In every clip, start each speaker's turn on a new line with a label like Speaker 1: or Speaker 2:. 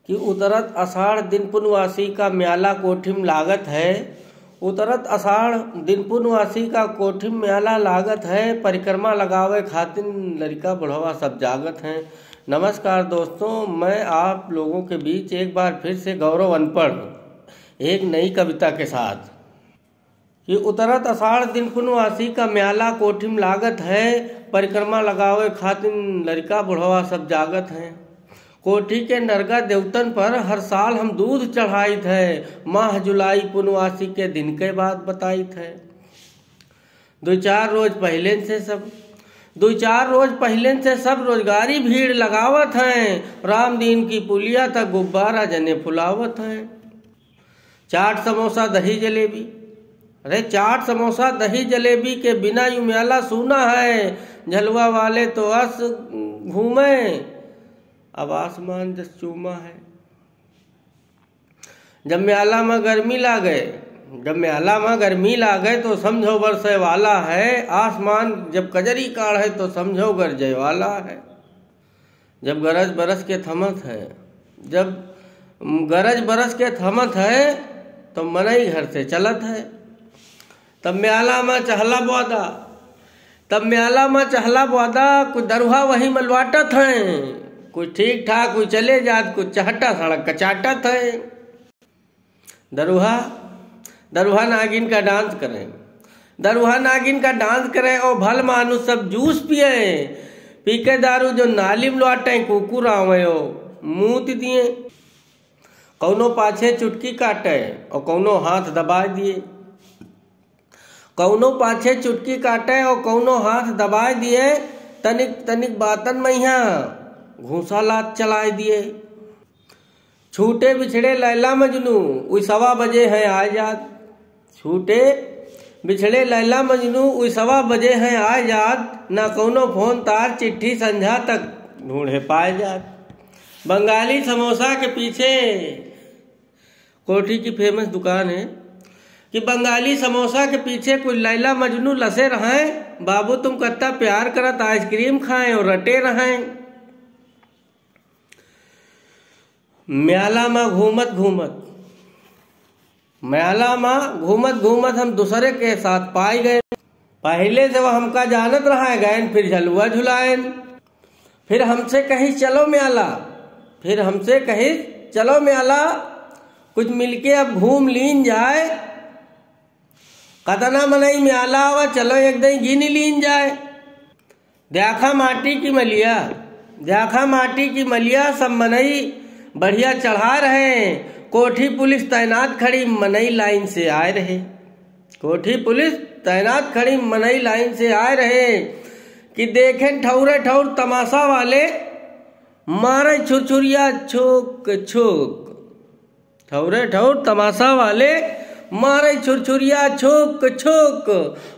Speaker 1: कि उतरत आषाढ़ दिन पुनवासी का म्याला कोठिम लागत है। उतरत आषाढ़ दिन पुनवासी का कोठिम म्याला लागत है। परिक्रमा लगावे खातिन लड़का बुढ़वा सब जागत हैं। नमस्कार दोस्तों, मैं आप लोगों के बीच एक बार फिर से गौरव अनपढ़ एक नई कविता के साथ कि उतरत आषाढ़ दिन पुनवासी का म्याला कोठिम लागत है। परिक्रमा लगावे खातिन लड़का बुढ़वा सब जागत हैं। कोठी के नरगा देवतन पर हर साल हम दूध चढ़ाई थे। माह जुलाई पुनवासी के दिन के बाद बताई थे। दो चार रोज पहले से सब रोजगारी भीड़ लगावत हैं। राम दीन की पुलिया तक गुब्बारा जने फुलावत हैं। चाट समोसा दही जलेबी, अरे चाट समोसा दही जलेबी के बिना यूं म्याला सूना है। झलवा वाले तो अस घूमे, अब आसमान जस चूमा है। जब म्याला में गर्मी लागे तो समझो बरसे वाला है। आसमान जब कजरी काढ़े तो समझो गरजे वाला है। जब गरज बरस के थमत है तो मनई घर से चलत है। तब म्याला में चहला बौदा कुछ दरुहा वही मलवाटत हैं। कुछ ठीक ठाक कोई चले जात, कुछ चहटा सड़क कचाटत है। दरुहा नागिन का डांस करें और भल मानुस सब जूस पिए। पी के दारू जो नालिम लौटे कुकुर आवे मूत दिए। कौनो पाछे चुटकी काटे और कौनो हाथ दबाए दिए। तनिक बातन मैया घूसा लात चलाए दिए। छूटे बिछड़े लैला मजनू उई 1:15 बजे हैं आजाद। ना कौनो फोन तार चिट्ठी संझा तक ढूंढे पाए जात। बंगाली समोसा के पीछे कोठी की फेमस दुकान है कि बंगाली समोसा के पीछे कोई लैला मजनू लसे रहें। बाबू तुम कत्ता प्यार करत आइसक्रीम खाएं और रटे रहें। म्याला में घूमत हम दूसरे के साथ पाई गए। पहले से वह हमका जानत रहा गए, फिर झलुआ झुलाएन। फिर हमसे कही चलो म्याला कुछ मिलके अब घूम लीन जाए। कतना मनई म्याला व चलो एक दिन गिन लीन जाए। देखा माटी की मलिया सब मनई बढ़िया चढ़ा रहे। कोठी पुलिस तैनात खड़ी मनई लाइन से आए रहे कि देखें ठौरे ठौर तमाशा वाले मारे छुरछुरिया छोक छोक।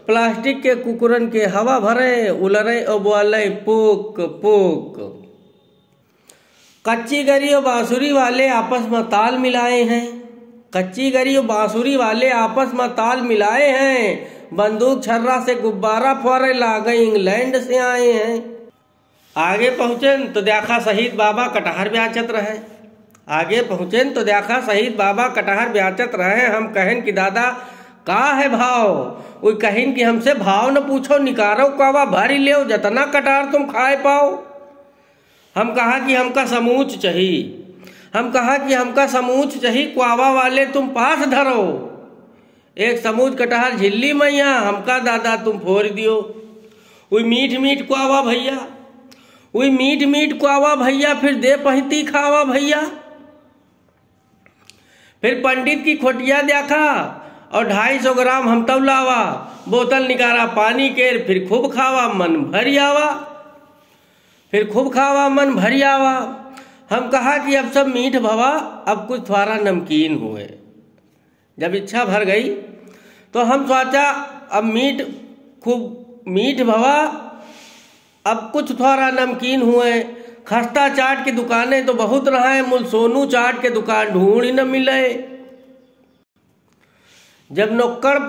Speaker 1: प्लास्टिक के कुकुरन के हवा भरे उलरे और बोले पोक पोक। कच्ची गरी और बांसुरी वाले आपस में ताल मिलाए हैं। बंदूक छर्रा से गुब्बारा फोड़े लागे इंग्लैंड से आए हैं। आगे पहुंचे तो देखा शहीद बाबा कटहर ब्याचत रहे। हम कहन कि दादा का है भाव? वो कहन कि हमसे भाव न पूछो, निकारो कावा भारी ले जतना कटहर तुम खाए पाओ। हम कहा कि हमका समूच चाहिए। क्वावा वाले तुम पास धरो। एक समूच कटहर झिल्ली मैया हमका दादा तुम फोड़ दियो। उई मीठ क्वावा भैया फिर दे पहिती खावा भैया। फिर पंडित की खोटिया देखा और 250 ग्राम हम तब लावा। बोतल निकाला पानी के फिर खूब खावा मन भरी आवा। हम कहा कि अब सब मीठ भवा, अब कुछ थोड़ा नमकीन हुए। जब इच्छा भर गई तो हम सोचा अब खूब मीठ भवा, अब कुछ थोड़ा नमकीन हुए। खस्ता चाट की दुकानें तो बहुत रहे, मुल सोनू चाट के दुकान ढूंढ ही न मिले। जब नुक्कड़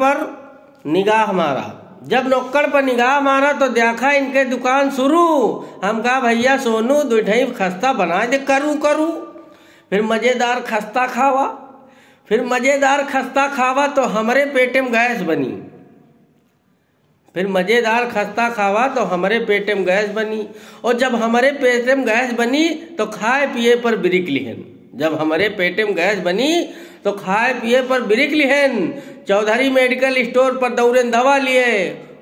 Speaker 1: पर निगाह मारा तो देखा इनके दुकान शुरू। हम कहा भैया सोनू 2 खस्ता बना दे करूं। फिर मजेदार खस्ता खावा, फिर मजेदार खस्ता खावा तो हमारे पेट में गैस बनी। फिर मजेदार खस्ता खावा तो हमारे पेट में गैस बनी, और जब हमारे पेट में गैस बनी तो खाए पिए पर बिरिक लिहन। जब हमारे पेट में गैस बनी तो खाए पिए पर बिरिक लिहन। चौधरी मेडिकल स्टोर पर दौड़न दवा लिए,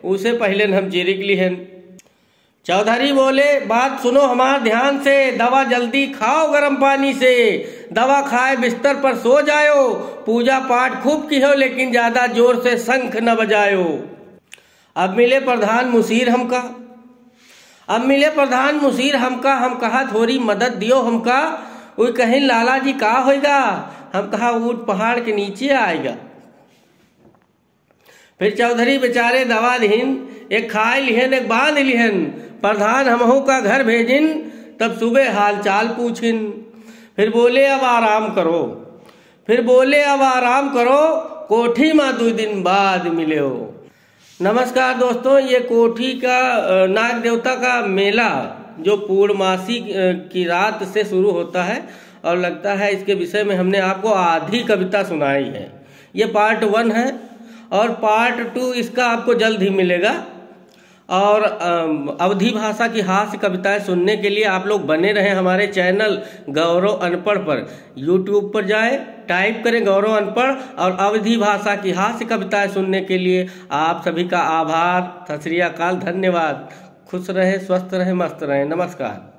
Speaker 1: उसे पहले हम चिरिक लिहन। चौधरी बोले बात सुनो हमार ध्यान से, दवा जल्दी खाओ गर्म पानी से। दवा खाए बिस्तर पर सो जायो, पूजा पाठ खूब की हो लेकिन ज्यादा जोर से शंख न बजायो। अब मिले प्रधान मुशीर हमका, हम कहा थोड़ी मदद दियो हमका। वो कहीं लाला जी का होएगा, हम कहा ऊंट पहाड़ के नीचे आएगा। फिर चौधरी बेचारे दवा लिहन, एक खाए लिहन एक बांध लिहन। प्रधान हमहू का घर भेजिन, तब सुबह हाल चाल पूछिन। फिर बोले अब आराम करो, कोठी माँ 2 दिन बाद मिले हो। नमस्कार दोस्तों, ये कोठी का नाग देवता का मेला जो पूर्णमासी की रात से शुरू होता है और लगता है, इसके विषय में हमने आपको आधी कविता सुनाई है। ये पार्ट 1 है और पार्ट 2 इसका आपको जल्द ही मिलेगा। और अवधी भाषा की हास्य कविताएं सुनने के लिए आप लोग बने रहें हमारे चैनल गौरव अनपढ़ पर। यूट्यूब पर जाएं, टाइप करें गौरव अनपढ़, और अवधी भाषा की हास्य कविताएं सुनने के लिए आप सभी का आभार। सत श्री अकाल, धन्यवाद। खुश रहें, स्वस्थ रहें, मस्त रहें। नमस्कार।